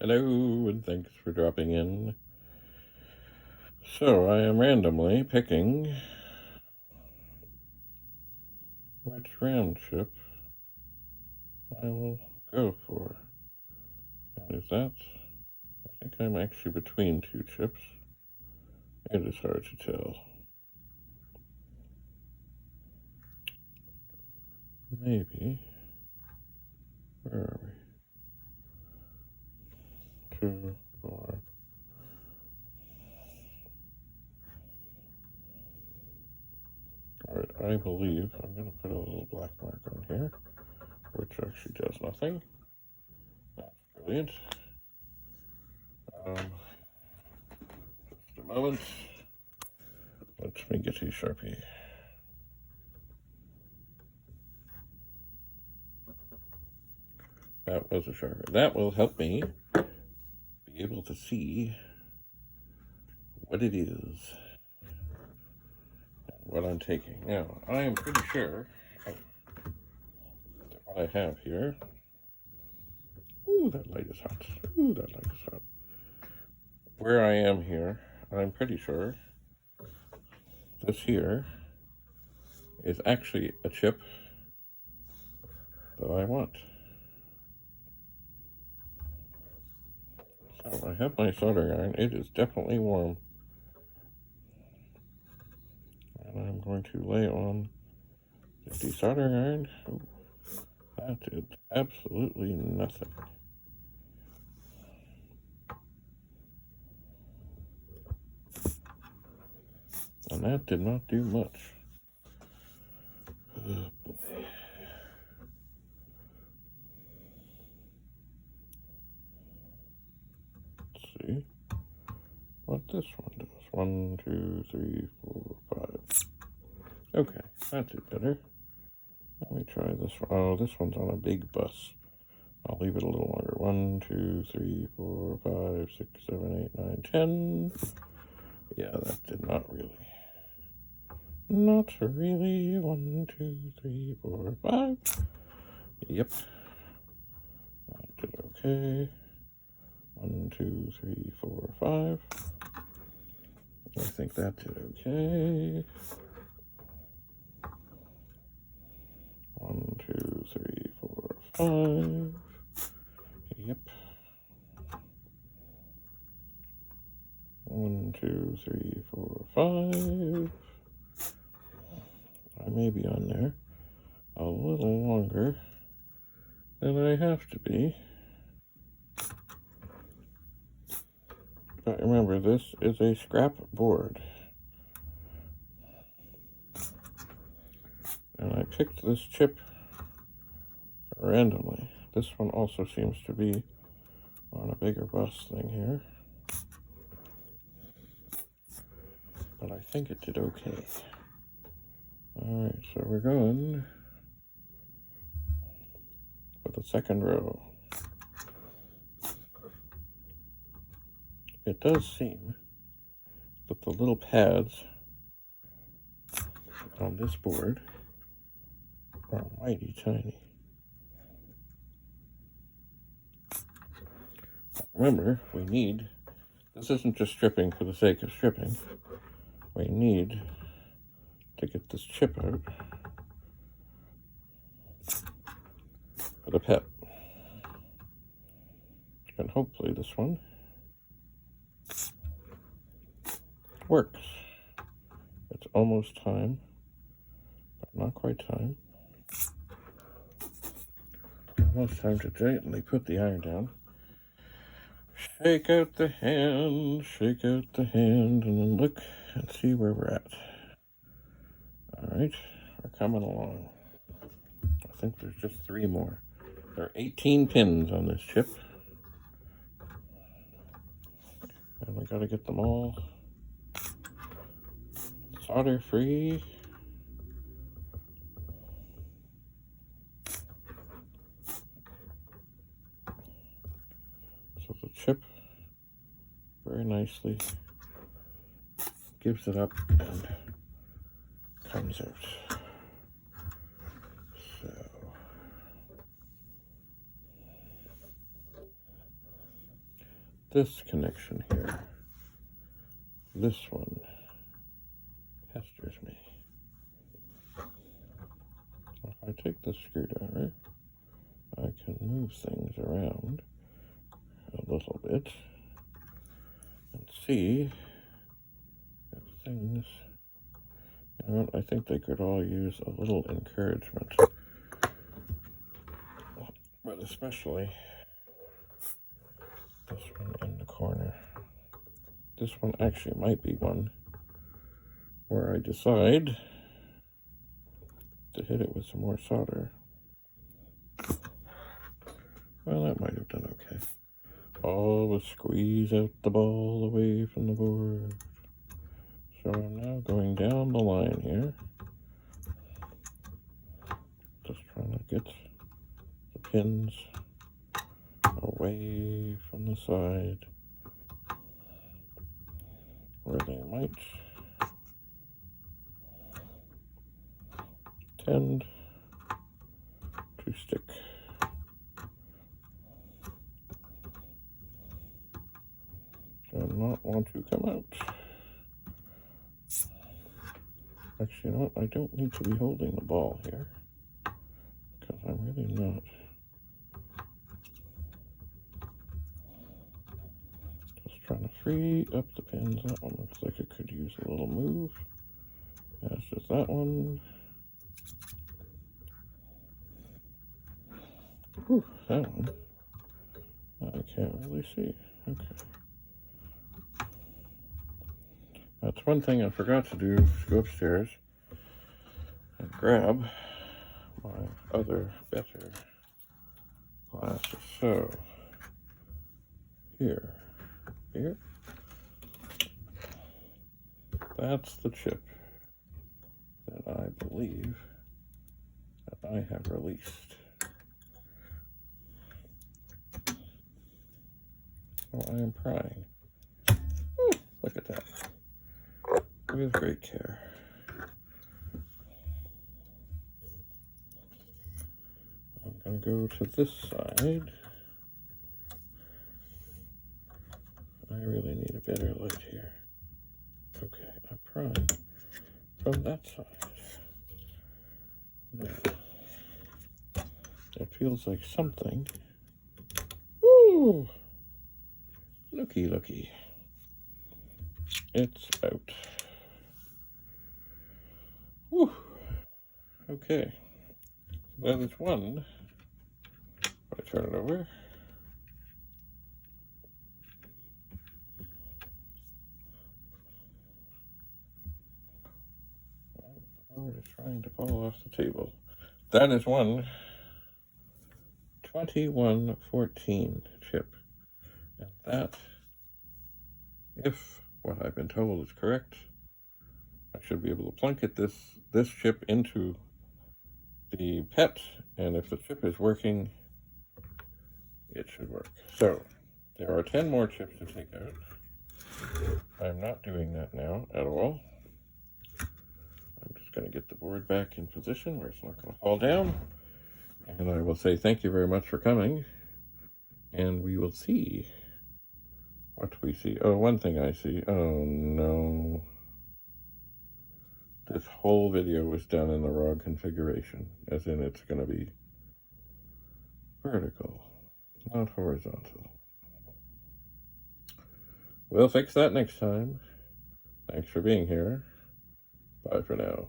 Hello, and thanks for dropping in. So, I am randomly picking which round chip I will go for. And is that? I think I'm actually between two chips. It is hard to tell. Maybe. Where are we? 2, 4. Alright, I believe I'm going to put a little black mark on here, which actually does nothing. That's brilliant. Just a moment. Let me get a Sharpie. That was a Sharpie. That will help me be able to see what it is and what I'm taking. Now, I am pretty sure that what I have here. Ooh, that light is hot. Ooh, that light is hot. Where I am here, I'm pretty sure this here is actually a chip that I want. So I have my soldering iron. It is definitely warm. And I'm going to lay on the de-soldering iron. Ooh, that did absolutely nothing. And that did not do much. Oh, boy. Let's see what this one does. 1, 2, 3, 4, 5. Okay, that did better. Let me try this one. Oh, this one's on a big bus. I'll leave it a little longer. 1, 2, 3, 4, 5, 6, 7, 8, 9, 10. Yeah, that did not really. Not really. 1, 2, 3, 4, 5. Yep. That did okay. 1, 2, 3, 4, 5. I think that did okay. 1, 2, 3, 4, 5. Yep. 1, 2, 3, 4, 5. I may be on there a little longer than I have to be. But remember, this is a scrap board. And I picked this chip randomly. This one also seems to be on a bigger bus thing here. But I think it did okay. Alright, so we're going for the second row. It does seem that the little pads on this board are mighty tiny. Remember, we need, this isn't just stripping for the sake of stripping. We need to get this chip out for the pet. And hopefully this one works. It's almost time, but not quite time. Almost time to gently put the iron down. Shake out the hand, and then look and see where we're at. Alright, we're coming along. I think there's just 3 more. There are 18 pins on this chip. And we gotta get them all solder free. So the chip very nicely gives it up and comes out. So this connection here. This one pesters me. If I take the screwdriver, I can move things around a little bit and see if things, you know what, I think they could all use a little encouragement, but especially this one in the corner. This one actually might be one where I decide to hit it with some more solder. Well, that might have done okay. Always squeeze out the ball away from the board. So I'm now going down the line here. Just trying to get the pins away from the side where they might tend to stick. Do not want to come out. Actually, you know what? I don't need to be holding the ball here because I'm really not. Just trying to free up the pins. That one looks like it could use a little move. As does that one. Whew, that one I can't really see. Okay. That's one thing I forgot to do, go upstairs and grab my other better glasses. So, here, that's the chip that I believe that I have released. So I am prying. Ooh, look at that. With great care. I'm going to go to this side. I really need a better light here. Okay, I'm prying from that side. Now, it feels like something. Ooh! Looky. It's out. Whew. Okay. That is one. If I turn it over. The board is trying to fall off the table. That is one 2114 chip. And that, if what I've been told is correct, I should be able to plunk it this chip into the PET, and if the chip is working, it should work. So there are 10 more chips to take out. I'm not doing that now at all. I'm just going to get the board back in position where it's not going to fall down, and I will say thank you very much for coming, and we will see what we see. Oh, one thing I see. Oh no. This whole video was done in the wrong configuration, as in it's going to be vertical, not horizontal. We'll fix that next time. Thanks for being here. Bye for now.